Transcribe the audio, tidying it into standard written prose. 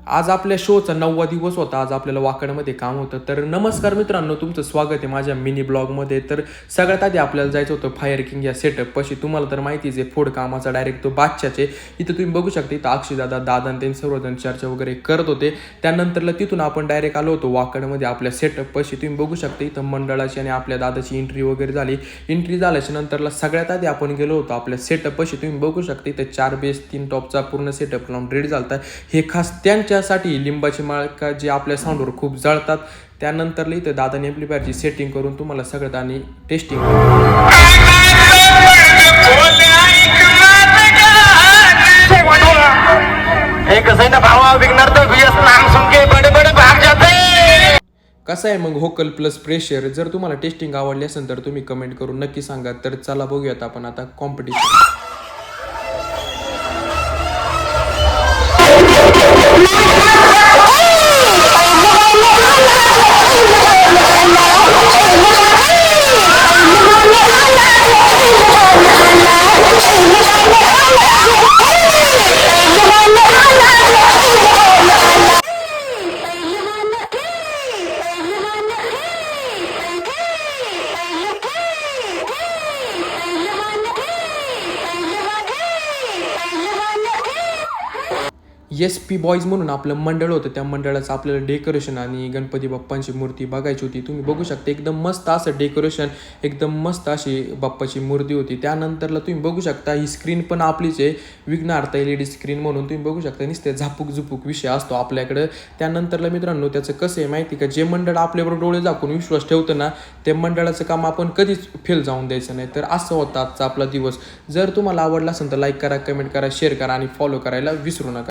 आज आपल्या शोचा 9वा दिवस होता. आज आपल्याला वाकडमध्ये काम होतं. तर नमस्कार मित्रांनो, तुमचं स्वागत आहे माझ्या मिनी ब्लॉगमध्ये. तर सगळ्यात आधी आपल्याला जायचं होतं फायर किंग या सेटअप पशी. तुम्हाला तर माहितीच आहे, फोड कामाचा डायरेक्ट तो बादशाचे. इथं तुम्ही बघू शकता, इथं अक्षयदादा आणि त्यांनी सर्वजण चर्चा वगैरे करत होते. त्यानंतरला तिथून आपण डायरेक्ट आलो होतो वाकडमध्ये आपल्या सेटअप पशी. तुम्ही बघू शकता इथं मंडळाची आणि आपल्या दादाची एंट्री वगैरे झाली. एंट्री झाल्याच्या नंतरला सगळ्यात आधी आपण गेलो होतो आपल्या सेटअप पशी. तुम्ही बघू शकता इथं 4 बेस 3 टॉपचा पूर्ण सेटअप लावून रेडी झालता. हे खास त्यांच्यासाठी लिंबाची माळका जे आपल्या साऊंडवर खूप जळतात. त्यानंतर इथं दादाने एम्प्लिफायरची सेटिंग करून तुम्हाला सगळ्यात आणि टेस्टिंग कसं आहे मग होकल प्लस प्रेशर. जर तुम्हाला टेस्टिंग आवडली असेल तर तुम्ही कमेंट करून नक्की सांगा. तर चला बघूयात आपण आता कॉम्पिटिशन. SP बॉईज म्हणून आपलं मंडळ होतं. त्या मंडळाचं आपल्याला डेकोरेशन आणि गणपती बाप्पांची मूर्ती बघायची होती. तुम्ही बघू शकता एकदम मस्त असं डेकोरेशन, एकदम मस्त अशी बाप्पाची मूर्ती होती. त्यानंतरला तुम्ही बघू शकता ही स्क्रीन पण आपलीच आहे, विघ्नार्थ LED स्क्रीन म्हणून. तुम्ही बघू शकता नुसते झापूक झुपूक विषय असतो आपल्याकडं. त्यानंतरला मित्रांनो त्याचं कसं आहे माहिती का, जे मंडळ आपल्याबरोबर डोळे झाकून विश्वास ठेवतं ना, ते मंडळाचं काम आपण कधीच फेल जाऊन द्यायचं नाही. तर असं होतं आजचा आपला दिवस. जर तुम्हाला आवडला असेल तर लाईक करा, कमेंट करा, शेअर करा आणि फॉलो करायला विसरू नका.